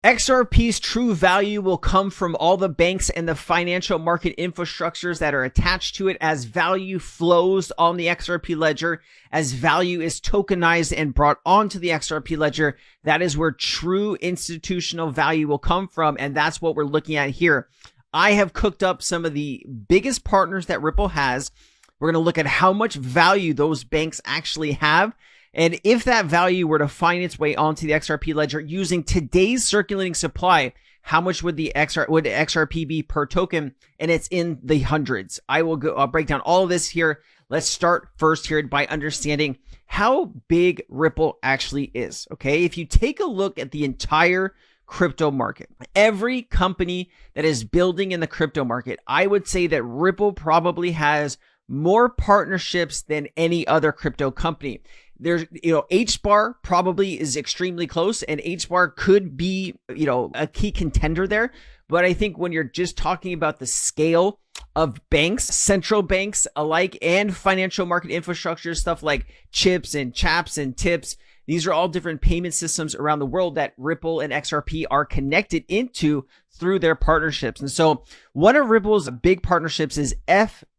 XRP's true value will come from all the banks and the financial market infrastructures that are attached to it as value flows on the XRP ledger, as value is tokenized and brought onto the XRP ledger. That is where true institutional value will come from, and that's what we're looking at here. I have cooked up some of the biggest partners that Ripple has. We're going to look at how much value those banks actually have. And if that value were to find its way onto the XRP ledger using today's circulating supply, how much would the XRP be per token? And it's in the hundreds. I'll break down all of this here. Let's start first here by understanding how big Ripple actually is. Okay, if you take a look at the entire crypto market, every company that is building in the crypto market, I would say that Ripple probably has more partnerships than any other crypto company. There's, HBAR probably is extremely close, and HBAR could be, a key contender there. But I think when you're just talking about the scale of banks, central banks alike, and financial market infrastructure, stuff like chips and chaps and tips, these are all different payment systems around the world that Ripple and XRP are connected into through their partnerships. And so one of Ripple's big partnerships is MUFG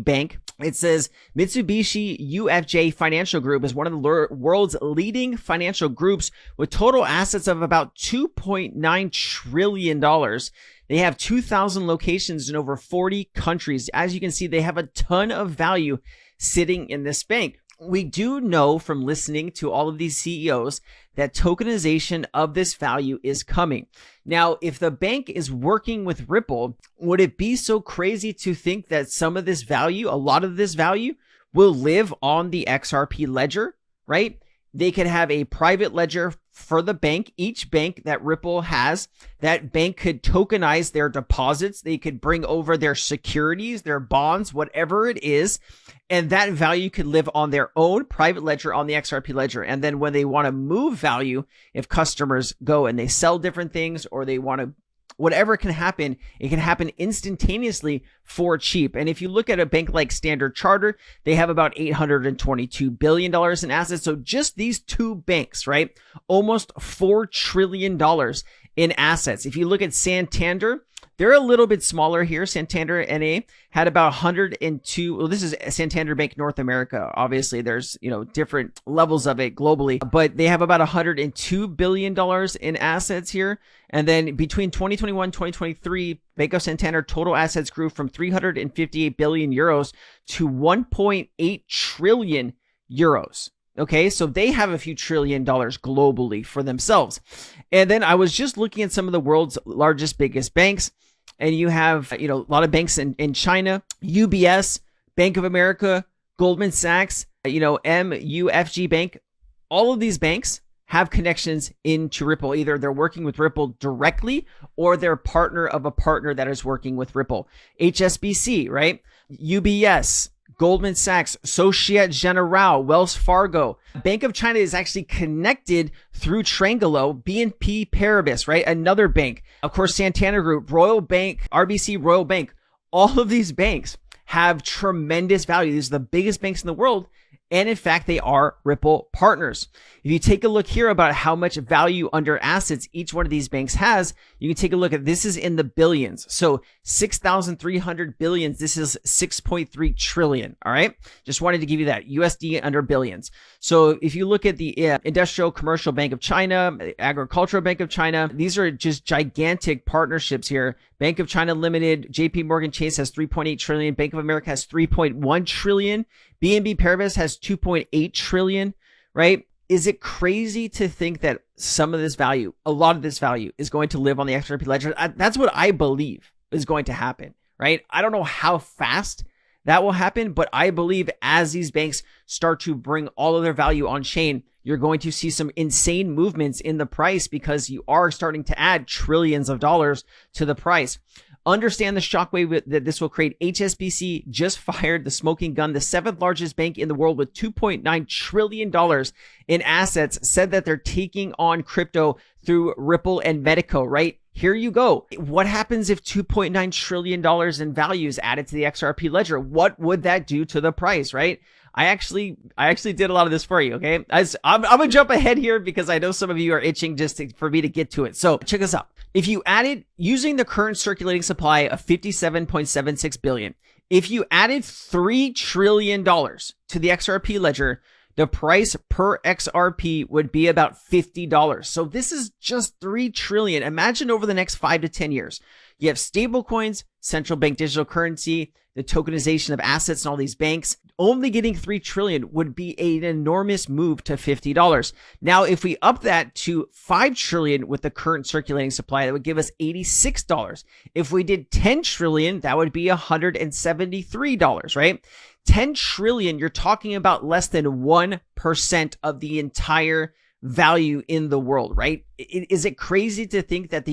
Bank. It says Mitsubishi UFJ Financial Group is one of the world's leading financial groups with total assets of about $2.9 trillion. They have 2,000 locations in over 40 countries. As you can see, they have a ton of value sitting in this bank. We do know from listening to all of these CEOs that tokenization of this value is coming. Now, if the bank is working with Ripple, would it be so crazy to think that some of this value, a lot of this value, will live on the XRP ledger, right? They could have a private ledger for the bank. Each bank that Ripple has, that bank could tokenize their deposits. They could bring over their securities, their bonds, whatever it is. And that value could live on their own private ledger on the XRP ledger. And then when they want to move value, if customers go and they sell different things, or they want to, whatever can happen, it can happen instantaneously for cheap. And if you look at a bank like Standard Chartered, they have about $822 billion in assets. So just these two banks, right? Almost $4 trillion in assets. If you look at Santander, they're a little bit smaller here. Santander NA had about 102. Well, this is Santander Bank North America. Obviously, there's, different levels of it globally, but they have about $102 billion in assets here. And then between 2021 and 2023, Bank of Santander total assets grew from 358 billion euros to 1.8 trillion euros. Okay, so they have a few $1 trillion globally for themselves. And then I was just looking at some of the world's biggest banks. And you have, a lot of banks in China, UBS, Bank of America, Goldman Sachs, MUFG Bank. All of these banks have connections into Ripple. Either they're working with Ripple directly, or they're partner of a partner that is working with Ripple. HSBC, right? UBS, Goldman Sachs, Societe Generale, Wells Fargo. Bank of China is actually connected through Trangolo, BNP Paribas, right? Another bank. Of course, Santander Group, Royal Bank, RBC Royal Bank. All of these banks have tremendous value. These are the biggest banks in the world. And in fact, they are Ripple partners. If you take a look here about how much value under assets each one of these banks has, you can take a look at, this is in the billions. So 6,300 billions. This is 6.3 trillion. All right. Just wanted to give you that USD under billions. So if you look at the Industrial Commercial Bank of China, Agricultural Bank of China, these are just gigantic partnerships here. Bank of China Limited, JP Morgan Chase has 3.8 trillion. Bank of America has 3.1 trillion. BNB Paribas has 2.8 trillion, right? Is it crazy to think that some of this value, a lot of this value, is going to live on the XRP ledger? That's what I believe is going to happen, right? I don't know how fast that will happen, but I believe as these banks start to bring all of their value on chain, you're going to see some insane movements in the price, because you are starting to add trillions of dollars to the price. Understand the shockwave that this will create. HSBC just fired the smoking gun. The 7th largest bank in the world with $2.9 trillion in assets said that they're taking on crypto through Ripple and Medico, right? Here you go. What happens if $2.9 trillion in value is added to the XRP ledger? What would that do to the price, right? I actually did a lot of this for you. Okay. I'm going to jump ahead here because I know some of you are itching for me to get to it. So check this out. If you added, using the current circulating supply of 57.76 billion, if you added $3 trillion to the XRP ledger, the price per XRP would be about $50. So this is just 3 trillion. Imagine over the next 5 to 10 years, you have stable coins, central bank digital currency, the tokenization of assets and all these banks. Only getting 3 trillion would be an enormous move to $50. Now, if we up that to 5 trillion with the current circulating supply, that would give us $86. If we did 10 trillion, that would be $173, right? 10 trillion, you're talking about less than 1% of the entire value in the world, right? Is it crazy to think that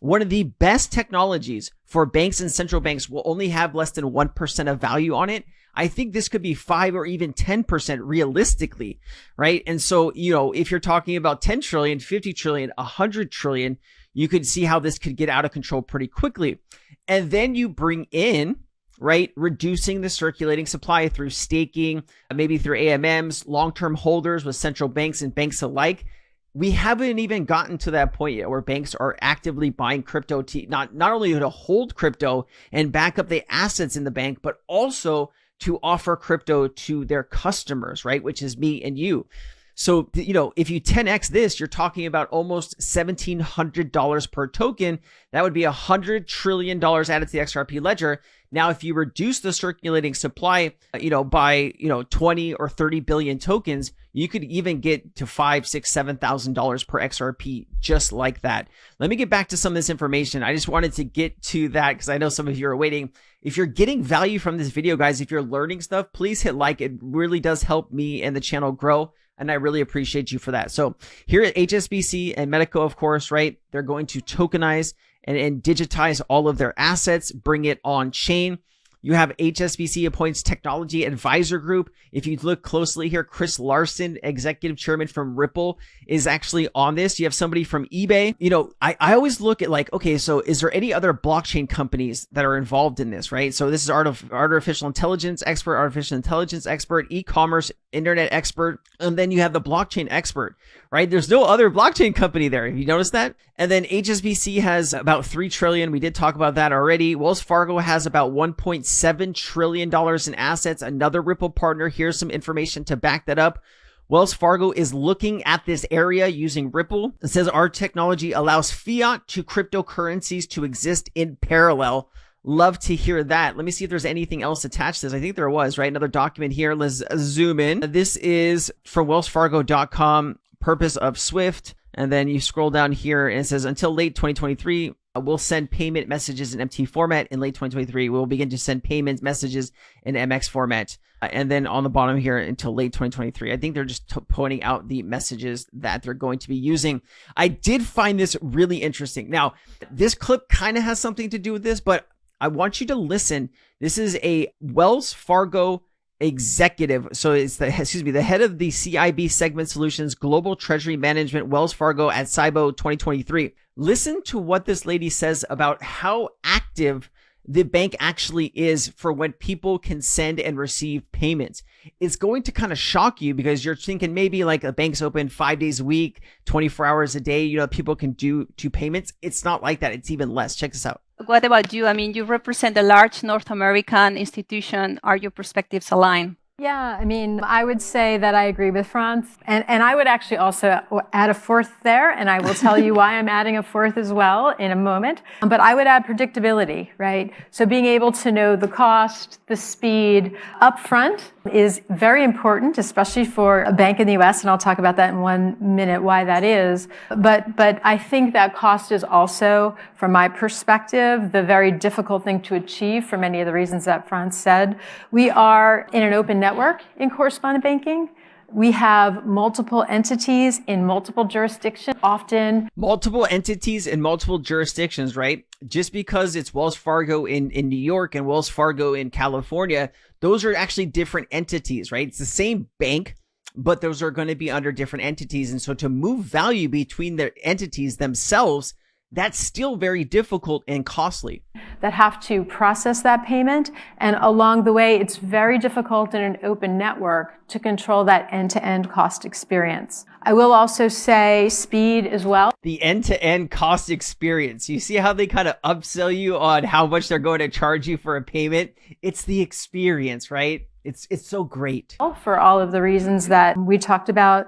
one of the best technologies for banks and central banks will only have less than 1% of value on it? I think this could be 5 or even 10% realistically, right? And so, if you're talking about 10 trillion, 50 trillion, 100 trillion, you could see how this could get out of control pretty quickly. And then you bring in, right, reducing the circulating supply through staking, maybe through AMMs, long-term holders with central banks and banks alike. We haven't even gotten to that point yet where banks are actively buying crypto not only to hold crypto and back up the assets in the bank, but also to offer crypto to their customers, right? Which is me and you. So, if you 10x this, you're talking about almost $1,700 per token. That would be $100 trillion added to the XRP ledger. Now, if you reduce the circulating supply, by 20 or 30 billion tokens, you could even get to $5,000, $6,000, $7,000 per XRP, just like that. Let me get back to some of this information. I just wanted to get to that because I know some of you are waiting. If you're getting value from this video, guys, if you're learning stuff, please hit like. It really does help me and the channel grow, and I really appreciate you for that. So here at HSBC and Medico, of course, right, they're going to tokenize and digitize all of their assets, bring it on chain. You have HSBC appoints technology advisor group. If you look closely here, Chris Larson, executive chairman from Ripple, is actually on this. You have somebody from eBay. I always look at okay, so is there any other blockchain companies that are involved in this, right? So this is artificial intelligence expert, e-commerce, internet expert, and then you have the blockchain expert, right? There's no other blockchain company there. Have you noticed that? And then HSBC has about 3 trillion. We did talk about that already. Wells Fargo has about $1.7 trillion in assets. Another Ripple partner. Here's some information to back that up. Wells Fargo is looking at this area using Ripple. It says our technology allows fiat to cryptocurrencies to exist in parallel. Love to hear that. Let me see if there's anything else attached to this. I think there was, right? Another document here. Let's zoom in. This is from wellsfargo.com, purpose of SWIFT. And then you scroll down here and it says until late 2023, we'll send payment messages in MT format. In late 2023, we'll begin to send payment messages in MX format. And then on the bottom here until late 2023, I think they're just pointing out the messages that they're going to be using. I did find this really interesting. Now, this clip kind of has something to do with this, but I want you to listen. This is a Wells Fargo executive. So it's the head of the CIB Segment Solutions Global Treasury Management, Wells Fargo at CIBO 2023. Listen to what this lady says about how active the bank actually is for when people can send and receive payments. It's going to kind of shock you because you're thinking maybe like a bank's open 5 days a week, 24 hours a day, people can do payments. It's not like that. It's even less. Check this out. What about you? I mean, you represent a large North American institution. Are your perspectives aligned? Yeah, I mean, I would say that I agree with Franz. And I would actually also add a fourth there, and I will tell you why I'm adding a fourth as well in a moment. But I would add predictability, right? So being able to know the cost, the speed upfront is very important, especially for a bank in the US, and I'll talk about that in 1 minute why that is. But I think that cost is also, from my perspective, the very difficult thing to achieve for many of the reasons that Franz said. We are in an open network in correspondent banking. We have multiple entities in multiple jurisdictions, often. Multiple entities in multiple jurisdictions, right? Just because it's Wells Fargo in New York and Wells Fargo in California, those are actually different entities, right? It's the same bank, but those are going to be under different entities. And so to move value between their entities themselves, that's still very difficult and costly. That have to process that payment. And along the way, it's very difficult in an open network to control that end-to-end cost experience. I will also say speed as well. The end-to-end cost experience. You see how they kind of upsell you on how much they're going to charge you for a payment? It's the experience, right? It's so great. For all of the reasons that we talked about.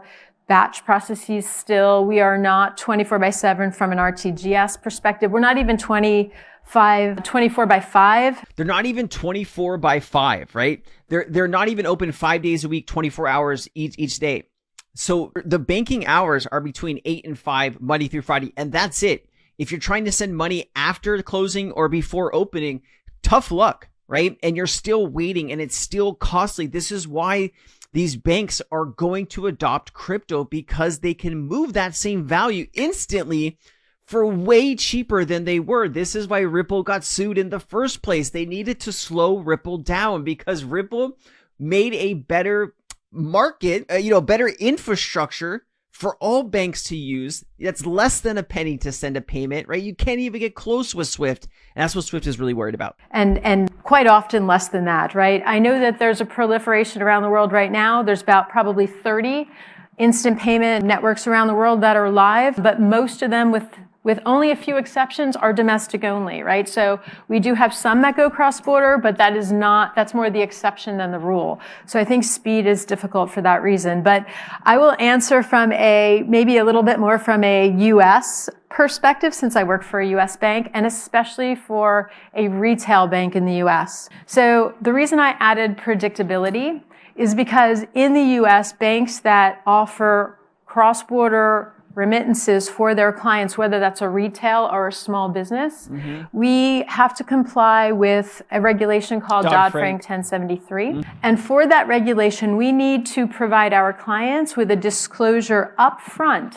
Batch processes still, we are not 24/7 from an RTGS perspective. We're not even 24/5. They're not even 24/5, right? They're not even open 5 days a week, 24 hours each day. So the banking hours are between 8 and 5, Monday through Friday, and that's it. If you're trying to send money after closing or before opening, tough luck, right? And you're still waiting and it's still costly. This is why these banks are going to adopt crypto, because they can move that same value instantly for way cheaper than they were. This is why Ripple got sued in the first place. They needed to slow Ripple down because Ripple made a better market, better infrastructure for all banks to use. That's less than a penny to send a payment, right? You can't even get close with Swift. And that's what Swift is really worried about. And quite often less than that, right? I know that there's a proliferation around the world right now. There's about probably 30 instant payment networks around the world that are live, but most of them, with only a few exceptions, are domestic only, right? So we do have some that go cross-border, but that's more the exception than the rule. So I think speed is difficult for that reason. But I will answer from maybe a little bit more from a U.S. perspective, since I work for a U.S. bank, and especially for a retail bank in the U.S. So the reason I added predictability is because in the U.S., banks that offer cross-border remittances for their clients, whether that's a retail or a small business, we have to comply with a regulation called Dodd-Frank 1073. And for that regulation, we need to provide our clients with a disclosure up front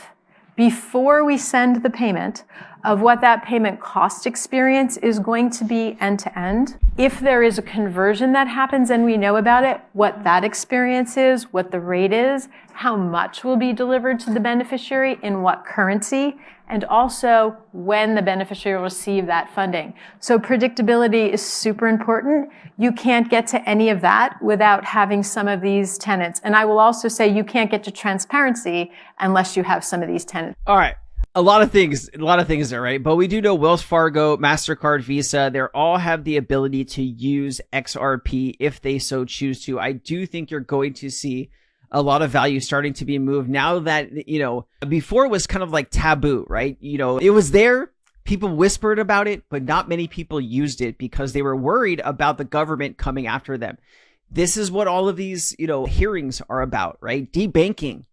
before we send the payment of what that payment cost experience is going to be end to end. If there is a conversion that happens and we know about it, what that experience is, what the rate is, how much will be delivered to the beneficiary, in what currency, and also when the beneficiary will receive that funding. So predictability is super important. You can't get to any of that without having some of these tenets. And I will also say you can't get to transparency unless you have some of these tenets. All right. A lot of things there, right? But we do know Wells Fargo, MasterCard, Visa, they all have the ability to use XRP if they so choose to. I do think you're going to see a lot of value starting to be moved now that, before it was kind of like taboo, right? It was there. People whispered about it, but not many people used it because they were worried about the government coming after them. This is what all of these, hearings are about, right? Debanking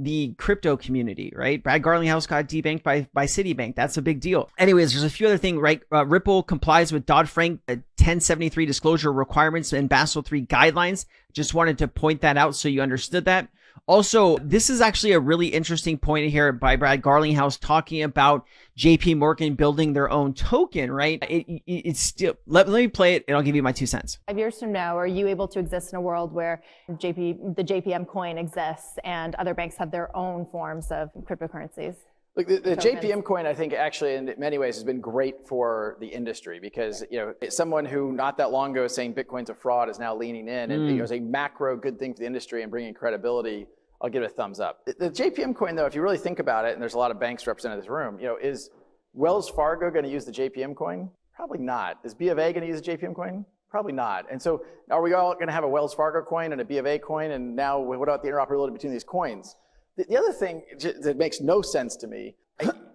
the crypto community, right? Brad Garlinghouse got debanked by Citibank. That's a big deal. Anyways, there's a few other things, right? Ripple complies with Dodd-Frank 1073 disclosure requirements and Basel III guidelines. Just wanted to point that out so you understood that. Also, this is actually a really interesting point here by Brad Garlinghouse talking about JP Morgan building their own token, right? It's still, let me play it and I'll give you my 2 cents. 5 years from now, are you able to exist in a world where the JPM coin exists and other banks have their own forms of cryptocurrencies? Look, the JPM coin, I think, actually, in many ways, has been great for the industry because, someone who not that long ago was saying Bitcoin's a fraud is now leaning in, and it was a macro good thing for the industry and bringing credibility. I'll give it a thumbs up. The JPM coin, though, if you really think about it, and there's a lot of banks represented in this room, is Wells Fargo going to use the JPM coin? Probably not. Is B of A going to use the JPM coin? Probably not. And so are we all going to have a Wells Fargo coin and a B of A coin? And now what about the interoperability between these coins? The other thing that makes no sense to me,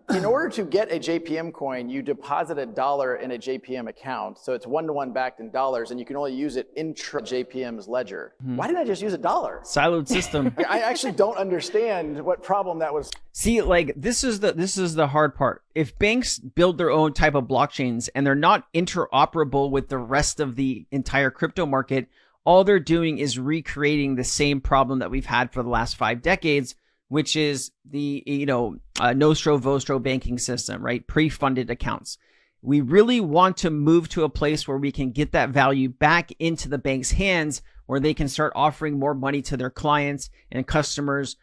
in order to get a JPM coin, you deposit $1 in a JPM account. So it's one-to-one backed in dollars, and you can only use it intra JPM's ledger. Why didn't I just use $1? Siloed system. I actually don't understand what problem that was. See, this is the hard part. If banks build their own type of blockchains and they're not interoperable with the rest of the entire crypto market, all they're doing is recreating the same problem that we've had for the last 5 decades, which is the, Nostro Vostro banking system, right? Pre-funded accounts. We really want to move to a place where we can get that value back into the bank's hands where they can start offering more money to their clients and customers,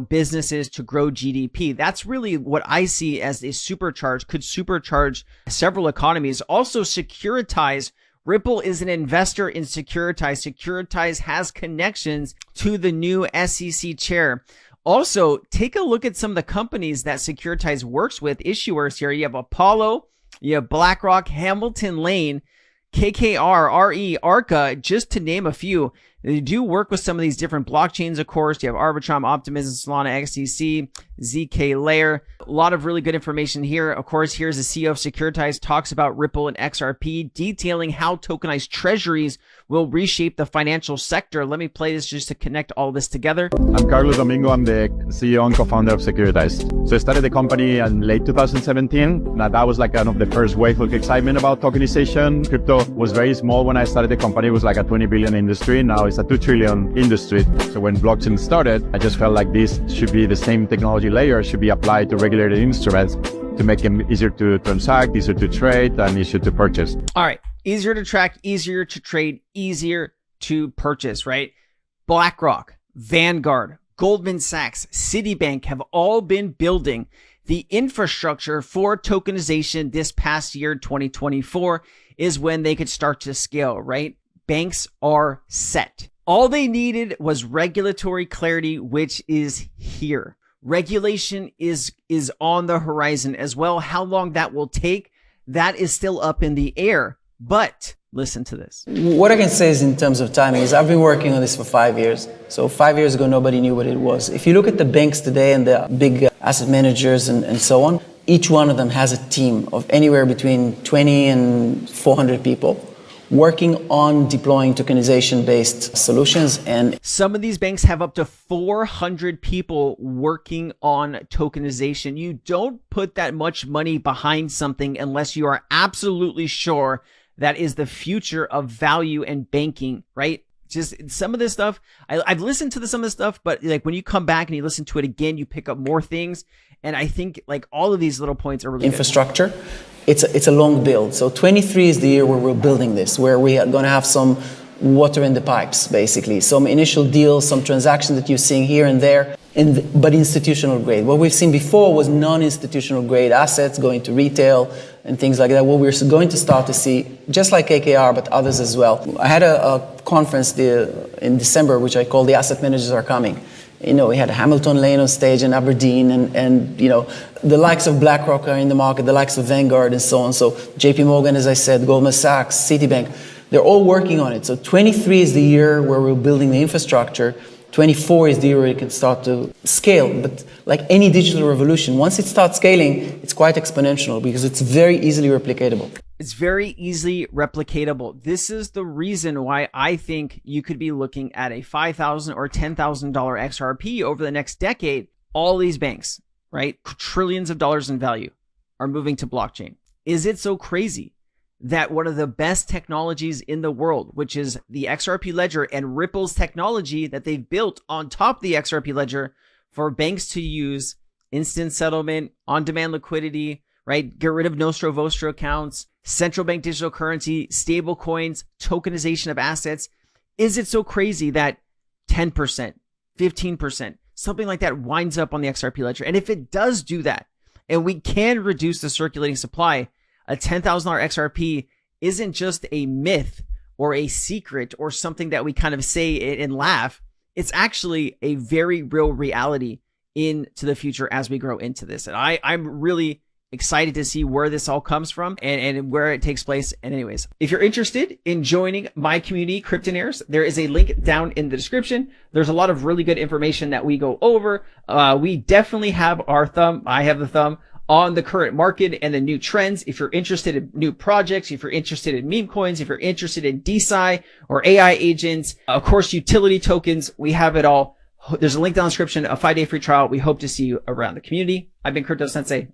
businesses to grow GDP. That's really what I see as could supercharge several economies. Also, Securitize. Ripple is an investor in Securitize. Securitize has connections to the new SEC chair. Also, take a look at some of the companies that Securitize works with, issuers here. You have Apollo, you have BlackRock, Hamilton Lane, KKR, RE, Arca, just to name a few. They do work with some of these different blockchains, of course. You have Arbitrum, Optimism, Solana, XDC, ZK Layer. A lot of really good information here. Of course, here's the CEO of Securitize, talks about Ripple and XRP, detailing how tokenized treasuries will reshape the financial sector. Let me play this just to connect all this together. I'm Carlos Domingo. I'm the CEO and co-founder of Securitize. So I started the company in late 2017. Now that was like one of the first waves of excitement about tokenization. Crypto was very small when I started the company. It was like a 20 billion industry. Now it's a 2 trillion industry. So when blockchain started, I just felt like this should be the same technology layer should be applied to regulated instruments to make them easier to transact, easier to trade, and easier to purchase. All right. Easier to track, easier to trade, easier to purchase, right? BlackRock, Vanguard, Goldman Sachs, Citibank have all been building the infrastructure for tokenization. This past year, 2024, is when they could start to scale, right? Banks are set. All they needed was regulatory clarity, which is here. Regulation is on the horizon as well. How long that will take, that is still up in the air. But listen to this. What I can say is in terms of timing is I've been working on this for 5 years. So 5 years ago, nobody knew what it was. If you look at the banks today and the big asset managers and so on, each one of them has a team of anywhere between 20 and 400 people working on deploying tokenization-based solutions. And some of these banks have up to 400 people working on tokenization. You don't put that much money behind something unless you are absolutely sure that is the future of value and banking, right? Just some of this stuff, I've listened to some of this stuff, but like when you come back and you listen to it again, you pick up more things. And I think like all of these little points are really infrastructure. Good. It's a long build. So 23 is the year where we're building this, where we are going to have some water in the pipes, basically. Some initial deals, some transactions that you're seeing here and there, but institutional grade. What we've seen before was non-institutional grade assets going to retail and things like that. What we're going to start to see, just like KKR, but others as well. I had a conference in December, which I call The Asset Managers Are Coming. We had Hamilton Lane on stage in Aberdeen and the likes of BlackRock are in the market, the likes of Vanguard and so on. So JP Morgan, as I said, Goldman Sachs, Citibank, they're all working on it. So 23 is the year where we're building the infrastructure. 24 is the year where it can start to scale. But like any digital revolution, once it starts scaling, it's quite exponential because it's very easily replicatable. It's very easily replicatable. This is the reason why I think you could be looking at a $5,000 or $10,000 XRP over the next decade. All these banks, right? Trillions of dollars in value are moving to blockchain. Is it so crazy that one of the best technologies in the world, which is the XRP ledger and Ripple's technology that they've built on top of the XRP ledger for banks to use instant settlement, on-demand liquidity, right? Get rid of nostro vostro accounts, central bank digital currency, stable coins, tokenization of assets. Is it so crazy that 10%, 15%, something like that winds up on the XRP ledger? And if it does do that, and we can reduce the circulating supply, a $10,000 XRP isn't just a myth or a secret or something that we kind of say and laugh. It's actually a very real reality into the future as we grow into this. And I'm really excited to see where this all comes from and where it takes place. And anyways, if you're interested in joining my community, Cryptonaires, there is a link down in the description. There's a lot of really good information that we go over. We definitely have our thumb. I have the thumb on the current market and the new trends. If you're interested in new projects, if you're interested in meme coins, if you're interested in DeSci or AI agents, of course, utility tokens, we have it all. There's a link down in the description, a 5-day free trial. We hope to see you around the community. I've been Crypto Sensei.